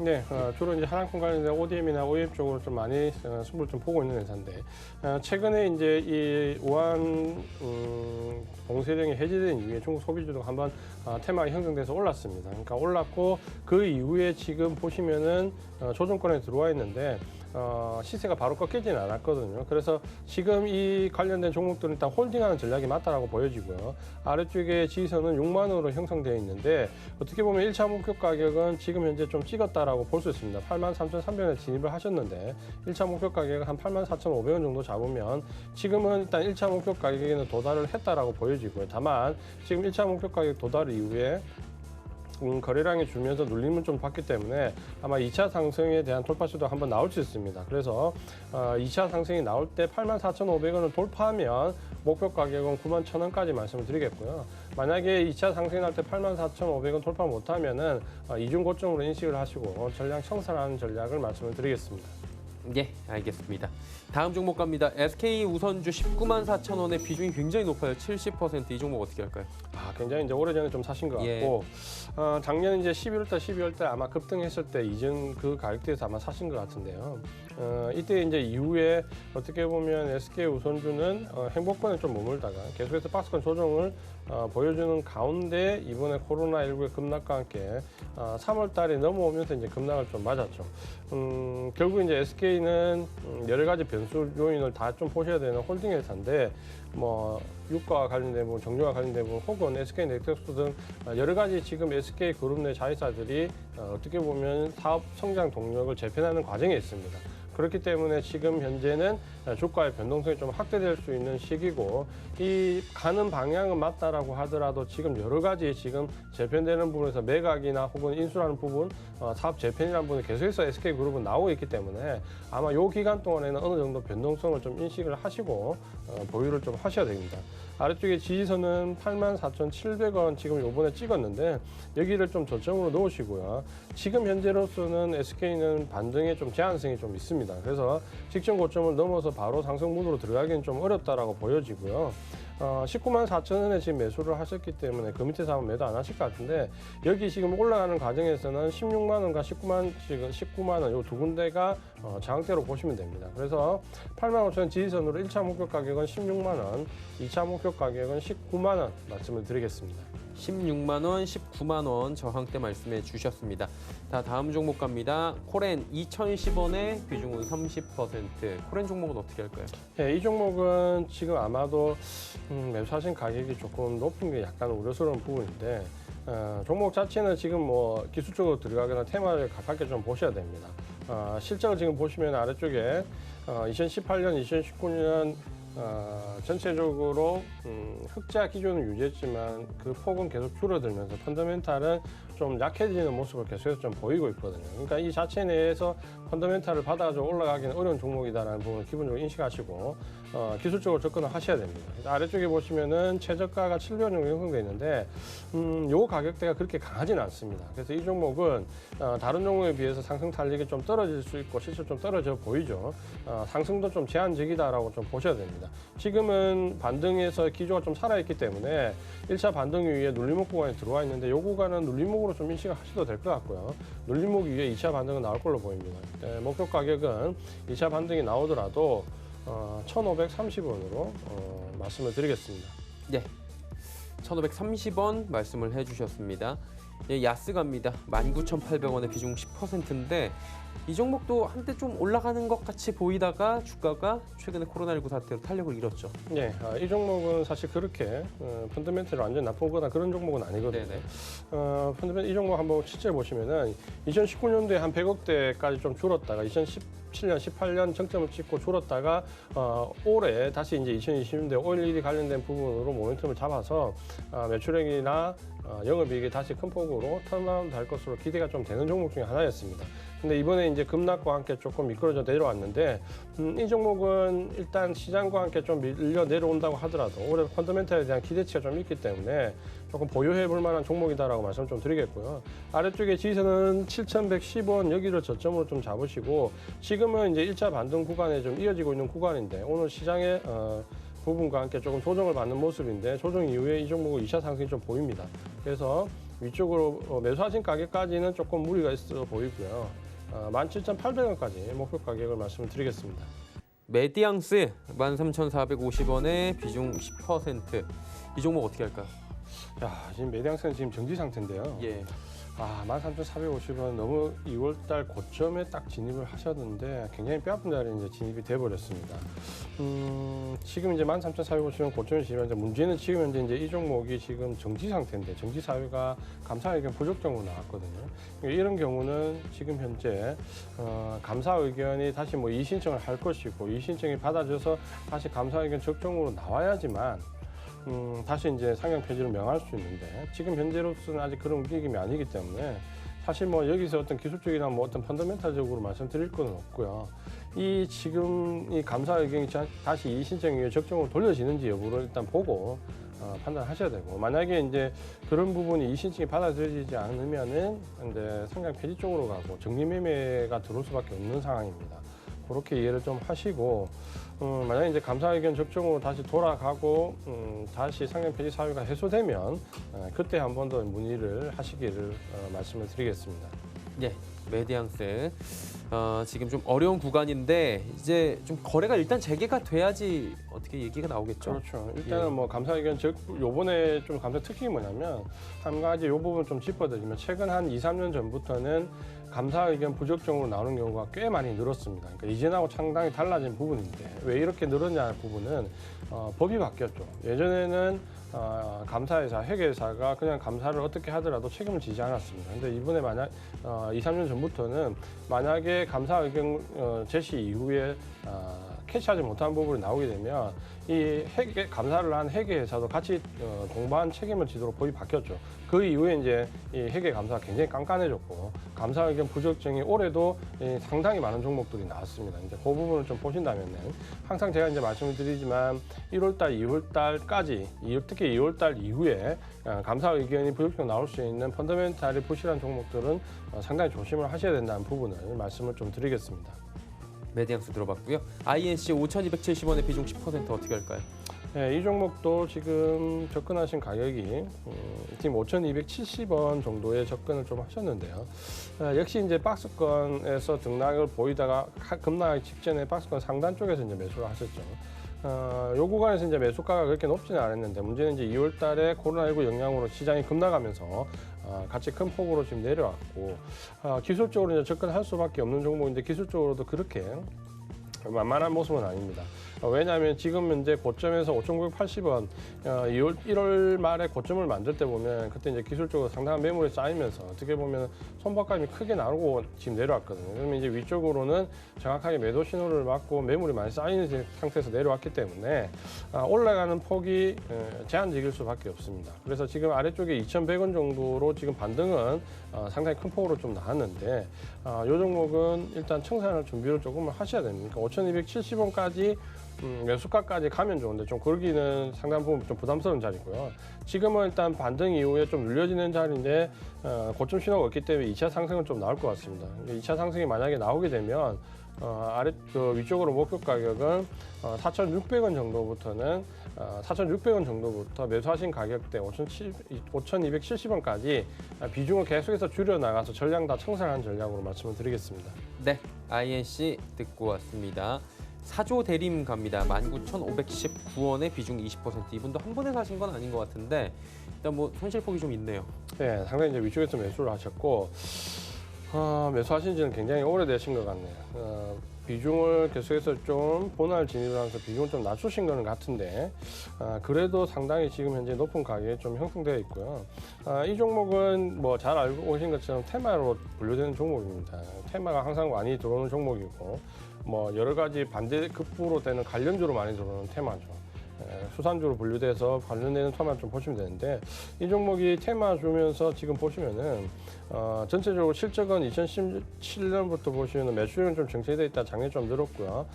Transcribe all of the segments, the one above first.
네, 주로 이제 하나품 관련된 ODM이나 OEM 쪽으로 좀 많이 승부를 좀 보고 있는 회사인데, 최근에 이제 이 우한 봉쇄령이 해제된 이후에 중국 소비주도 한번 테마가 형성돼서 올랐습니다. 그러니까 올랐고 그 이후에 지금 보시면은 조정권에 들어와 있는데 시세가 바로 꺾이지는 않았거든요. 그래서 지금 이 관련된 종목들은 일단 홀딩하는 전략이 맞다라고 보여지고요. 아래쪽에 지지선은 6만 원으로 형성되어 있는데 어떻게 보면 1차 목표 가격은 지금 현재 좀 찍었다라고 볼 수 있습니다. 83,300원에 진입을 하셨는데 1차 목표 가격은 한 84,500원 정도 잡으면 지금은 일단 1차 목표 가격에는 도달을 했다라고 보여지고요. 다만 지금 1차 목표 가격 도달 이후에 거래량이 줄면서 눌림을 좀 받기 때문에 아마 2차 상승에 대한 돌파수도 한번 나올 수 있습니다. 그래서 2차 상승이 나올 때 84,500원을 돌파하면 목표 가격은 91,000원까지 말씀을 드리겠고요. 만약에 2차 상승이 날 때 84,500원 돌파 못하면은 이중 고점으로 인식을 하시고 전량 청산하는 전략을 말씀을 드리겠습니다. 예, 알겠습니다. 다음 종목 갑니다. SK 우선주 19만 4천 원의 비중이 굉장히 높아요. 70%. 이 종목 어떻게 할까요? 굉장히 이제 오래전에 좀 사신 것 같고, 작년 이제 11월달, 12월달 아마 급등했을 때 이전 그 가격대에서 아마 사신 것 같은데요. 이때 이제 이후에 어떻게 보면 SK 우선주는 행보권에 좀 머물다가 계속해서 박스권 조정을 보여주는 가운데 이번에 코로나19의 급락과 함께 3월 달에 넘어오면서 이제 급락을 좀 맞았죠. 결국 이제 SK는 여러 가지 변수 요인을 다 좀 보셔야 되는 홀딩 회사인데 뭐 유가와 관련된 부분, 정유와 관련된 부분, 혹은 SK 넥서스 등 여러 가지 지금 SK 그룹 내 자회사들이 어떻게 보면 사업 성장 동력을 재편하는 과정에 있습니다. 그렇기 때문에 지금 현재는 주가의 변동성이 좀 확대될 수 있는 시기고, 이 가는 방향은 맞다라고 하더라도 지금 여러 가지 지금 재편되는 부분에서 매각이나 혹은 인수라는 부분, 사업 재편이라는 부분이 계속해서 SK그룹은 나오고 있기 때문에 아마 이 기간 동안에는 어느 정도 변동성을 좀 인식을 하시고 보유를 좀 하셔야 됩니다. 아래쪽에 지지선은 84,700원 지금 요번에 찍었는데 여기를 좀 저점으로 넣으시고요. 지금 현재로서는 SK는 반등에 좀 제한성이 좀 있습니다. 그래서 직전 고점을 넘어서 바로 상승 무드로 들어가기는 좀 어렵다라고 보여지고요. 19만 4천 원에 지금 매수를 하셨기 때문에 그 밑에서 하면 매도 안 하실 것 같은데, 여기 지금 올라가는 과정에서는 16만 원과 19만 원 요 두 군데가 저항대로 보시면 됩니다. 그래서 8만 5천 원 지지선으로 1차 목표 가격은 16만 원, 2차 목표 가격은 19만 원 말씀을 드리겠습니다. 16만 원, 19만 원 저항대 말씀해 주셨습니다. 다음 종목 갑니다. 코렌 2,010원에 비중은 30%. 코렌 종목은 어떻게 할까요? 이 종목은 지금 아마도 매수하신 가격이 조금 높은 게 약간 우려스러운 부분인데, 종목 자체는 지금 뭐 기술적으로 들어가거나 테마를 가깝게 좀 보셔야 됩니다. 실적을 지금 보시면 아래쪽에 2018년, 2019년 전체적으로 흑자 기조는 유지했지만 그 폭은 계속 줄어들면서 펀더멘탈은 좀 약해지는 모습을 계속해서 좀 보이고 있거든요. 그러니까 이 자체 내에서 펀더멘탈을 받아가지고 올라가기는 어려운 종목이다라는 부분을 기본적으로 인식하시고 기술적으로 접근을 하셔야 됩니다. 아래쪽에 보시면은 최저가가 700원 정도 형성되어 있는데 요 가격대가 그렇게 강하지는 않습니다. 그래서 이 종목은 다른 종목에 비해서 상승 탄력이 좀 떨어질 수 있고 실제 좀 떨어져 보이죠. 상승도 좀 제한적이다라고 좀 보셔야 됩니다. 지금은 반등에서 기조가 좀 살아있기 때문에 1차 반등 이후에 눌림목 구간에 들어와 있는데 이 구간은 눌림목으로 좀 인식을 하셔도 될 것 같고요. 눌림목 이후에 2차 반등은 나올 걸로 보입니다. 목표 가격은 2차 반등이 나오더라도 1,530원으로 말씀을 드리겠습니다. 네, 1,530원 말씀을 해주셨습니다. 야스 갑니다. 19,800원의 비중 10%인데 이 종목도 한때 좀 올라가는 것 같이 보이다가 주가가 최근에 코로나19 사태로 탄력을 잃었죠. 네, 이 종목은 사실 그렇게 펀더멘털이 완전 나쁘거나 그런 종목은 아니거든요. 펀더멘털 이 종목 한번 실제 보시면은 2019년도에 한 100억대까지 좀 줄었다가 2017년, 18년 정점을 찍고 줄었다가 올해 다시 이제 2020년대 오일1이 관련된 부분으로 모멘텀을 잡아서 매출액이나 영업이익이 다시 큰 폭으로 턴어라운드 할 것으로 기대가 좀 되는 종목 중에 하나였습니다. 근데 이번에 이제 급락과 함께 조금 미끄러져 내려왔는데 이 종목은 일단 시장과 함께 좀 밀려 내려온다고 하더라도 올해 펀더멘털에 대한 기대치가 좀 있기 때문에 조금 보유해 볼 만한 종목이다라고 말씀 좀 드리겠고요. 아래쪽에 지지선은 7,110원 여기를 저점으로 좀 잡으시고 지금은 이제 1차 반등 구간에 좀 이어지고 있는 구간인데 오늘 시장의 부분과 함께 조금 조정을 받는 모습인데 조정 이후에 이 종목은 2차 상승이 좀 보입니다. 그래서 위쪽으로 매수하신 가격까지는 조금 무리가 있어 보이고요. 17,800원까지 목표 가격을 말씀을 드리겠습니다. 메디앙스 13,450원에 비중 10%. 이 종목 어떻게 할까요? 자, 지금 메디앙스는 지금 정지 상태인데요. 예. 13,450원 너무 2월달 고점에 딱 진입을 하셨는데 굉장히 뼈아픈 자리에 이제 진입이 돼버렸습니다. 지금 이제 13,450원 고점에 진입했는데 문제는 지금 현재 이제 이 종목이 지금 정지 상태인데 정지 사유가 감사 의견 부적정으로 나왔거든요. 그러니까 이런 경우는 지금 현재 감사 의견이 다시 뭐 이의신청을 할 것이고 이의신청이 받아져서 다시 감사 의견 적정으로 나와야지만 다시 이제 상향 폐지를 명할 수 있는데 지금 현재로서는 아직 그런 움직임이 아니기 때문에 사실 뭐 여기서 어떤 기술적이나 뭐 어떤 펀더멘탈적으로 말씀드릴 건 없고요. 이 지금 이 감사 의견이 다시 이의 신청이 적정으로 돌려지는지 여부를 일단 보고 판단하셔야 되고 만약에 이제 그런 부분이 이의 신청이 받아들여지지 않으면은 이제 상향 폐지 쪽으로 가고 정리 매매가 들어올 수밖에 없는 상황입니다. 그렇게 이해를 좀 하시고 만약에 이제 감사 의견 적정으로 다시 돌아가고 다시 상향 폐지 사유가 해소되면 그때 한 번 더 문의를 하시기를 말씀을 드리겠습니다. 예, 메디앙스 지금 좀 어려운 구간인데 이제 좀 거래가 일단 재개가 돼야지 어떻게 얘기가 나오겠죠. 그렇죠. 일단은 뭐 감사 의견 요번에 좀 감사 특징이 뭐냐면 한 가지 요 부분 좀 짚어드리면 최근 한 2, 3년 전부터는 감사 의견 부적정으로 나오는 경우가 꽤 많이 늘었습니다. 그러니까 이전하고 상당히 달라진 부분인데 왜 이렇게 늘었냐 할 부분은 법이 바뀌었죠. 예전에는 감사회사, 회계회사가 그냥 감사를 어떻게 하더라도 책임을 지지 않았습니다. 근데 이번에 만약 2, 3년 전부터는 만약에 감사 의견 제시 이후에 캐치하지 못한 부분이 나오게 되면 이 감사를 한 회계회사도 같이 동반 책임을 지도록 법이 바뀌었죠. 그 이후에 이제 이 회계 감사가 굉장히 깐깐해졌고 감사 의견 부적정이 올해도 상당히 많은 종목들이 나왔습니다. 이제 그 부분을 좀 보신다면은 항상 제가 이제 말씀을 드리지만 1월달, 2월달까지 특히 2월달 이후에 감사 의견이 부적정 나올 수 있는 펀더멘탈이 부실한 종목들은 상당히 조심을 하셔야 된다는 부분을 말씀을 좀 드리겠습니다. 메디앙스 들어봤고요. INC 5,270원에 비중 10% 어떻게 할까요? 네, 이 종목도 지금 접근하신 가격이 지금 5,270원 정도에 접근을 좀 하셨는데요. 역시 이제 박스권에서 등락을 보이다가 급락하기 직전에 박스권 상단 쪽에서 이제 매수를 하셨죠. 요 구간에서 이제 매수가가 그렇게 높지는 않았는데 문제는 이제 2월 달에 코로나19 영향으로 시장이 급락하면서 같이 큰 폭으로 지금 내려왔고 기술적으로 이제 접근할 수밖에 없는 종목인데 기술적으로도 그렇게 만만한 모습은 아닙니다. 왜냐하면 지금 현재 고점에서 5,980원 1월 말에 고점을 만들 때 보면 그때 이제 기술적으로 상당한 매물이 쌓이면서 어떻게 보면 손바닥이 크게 나르고 지금 내려왔거든요. 그러면 이제 위쪽으로는 정확하게 매도 신호를 맞고 매물이 많이 쌓이는 상태에서 내려왔기 때문에 올라가는 폭이 제한적일 수밖에 없습니다. 그래서 지금 아래쪽에 2,100원 정도로 지금 반등은 상당히 큰 폭으로 좀 나왔는데 이 종목은 일단 청산할 준비를 조금 하셔야 됩니다. 5,270원까지 매수가까지 가면 좋은데 좀 그러기는 상당 부분 좀 부담스러운 자리고요. 지금은 일단 반등 이후에 좀 눌려지는 자리인데 고점 신호가 없기 때문에 2차 상승은 좀 나올 것 같습니다. 2차 상승이 만약에 나오게 되면 위쪽으로 목표 가격은 4,600원 정도부터는 4,600원 정도부터 매수하신 가격대 5,270원까지 비중을 계속해서 줄여나가서 전량 다 청산한 전략으로 말씀을 드리겠습니다. 네, INC 듣고 왔습니다. 사조 대림 갑니다. 19,519원에 비중 20%. 이분도 한 번에 사신 건 아닌 것 같은데 일단 뭐 손실폭이 좀 있네요. 네, 상당히 이제 위쪽에서 매수를 하셨고 매수하신 지는 굉장히 오래되신 것 같네요. 비중을 계속해서 좀 본활 진입을 하면서 비중을 좀 낮추신 거는 같은데 그래도 상당히 지금 현재 높은 가격에 좀 형성되어 있고요. 이 종목은 뭐 잘 알고 오신 것처럼 테마로 분류되는 종목입니다. 테마가 항상 많이 들어오는 종목이고 뭐 여러 가지 반대급부로 되는 관련주로 많이 들어오는 테마죠. 수산주로 분류돼서 관련되는 테마를 좀 보시면 되는데 이 종목이 테마 주면서 지금 보시면은 전체적으로 실적은 2017년부터 보시면 매출은 좀 정체되어 있다 작년에 좀 늘었고요.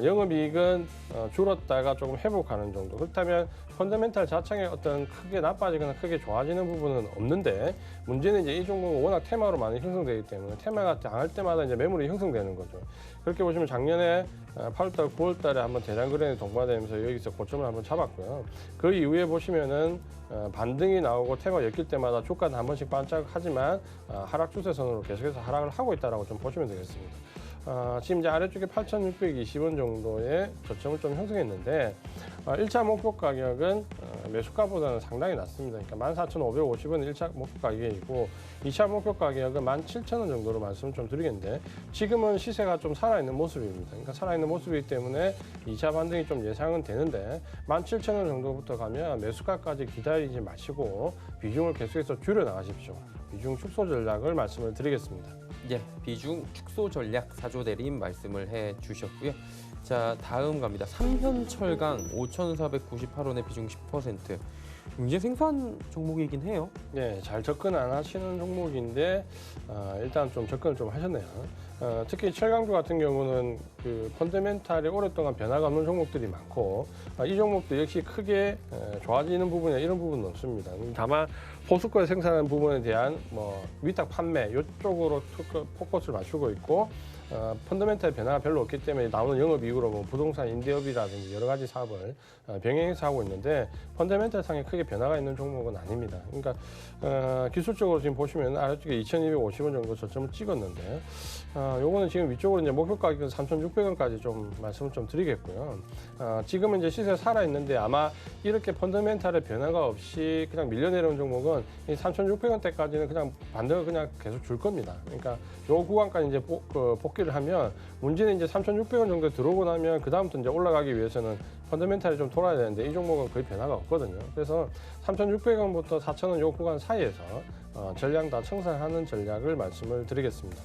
영업이익은 줄었다가 조금 회복하는 정도. 그렇다면 펀더멘탈 자창에 어떤 크게 나빠지거나 크게 좋아지는 부분은 없는데 문제는 이제 이 종목은 워낙 테마로 많이 형성되기 때문에 테마가 강할 때마다 이제 매물이 형성되는 거죠. 그렇게 보시면 작년에 8월달, 9월달에 한번 대량 거래에 동반되면서 여기서 고점을 한번 잡았고요. 그 이후에 보시면은 반등이 나오고 테마 엮일 때마다 주가는 한 번씩 반짝하지만 하락 추세선으로 계속해서 하락을 하고 있다라고 좀 보시면 되겠습니다. 지금 이제 아래쪽에 8,620원 정도의 저점을 좀 형성했는데 1차 목표 가격은 매수가보다는 상당히 낮습니다. 그러니까 14,550원 1차 목표 가격이고 2차 목표 가격은 17,000원 정도로 말씀을 좀 드리겠는데 지금은 시세가 좀 살아있는 모습입니다. 그러니까 살아있는 모습이기 때문에 2차 반등이 좀 예상은 되는데 17,000원 정도부터 가면 매수가까지 기다리지 마시고 비중을 계속해서 줄여 나가십시오. 비중 축소 전략을 말씀을 드리겠습니다. 예, 비중 축소 전략 사조 대리님 말씀을 해 주셨고요. 자, 다음 갑니다. 삼현철강 5,498원의 비중 10%. 굉장히 생소한 종목이긴 해요. 네, 잘 접근 안 하시는 종목인데 일단 좀 접근을 좀 하셨네요. 특히 철강주 같은 경우는 그 펀더멘탈이 오랫동안 변화가 없는 종목들이 많고 이 종목도 역시 크게 좋아지는 부분이나 이런 부분은 없습니다. 다만 포스코에 생산하는 부분에 대한 뭐 위탁 판매 이쪽으로 포커스를 맞추고 있고 펀더멘탈 변화가 별로 없기 때문에 나오는 영업이익으로 뭐 부동산 임대업이라든지 여러 가지 사업을 병행해서 하고 있는데 펀더멘탈 상에 크게 변화가 있는 종목은 아닙니다. 그러니까 기술적으로 지금 보시면 아래쪽에 2,250원 정도 저점을 찍었는데 요거는 지금 위쪽으로 이제 목표 가격은 3,600원까지 좀 말씀을 좀 드리겠고요. 지금은 이제 시세 살아 있는데 아마 이렇게 펀더멘탈의 변화가 없이 그냥 밀려 내려온 종목은 이 3,600원대까지는 그냥 반등을 그냥 계속 줄 겁니다. 그러니까 요 구간까지 이제 복귀를 하면 문제는 이제 3,600원 정도 들어오고 나면 그 다음부터 이제 올라가기 위해서는 펀더멘탈이 좀 돌아야 되는데 이 종목은 거의 변화가 없거든요. 그래서 3,600원부터 4,000원 요 구간 사이에서 전량 다 청산하는 전략을 말씀을 드리겠습니다.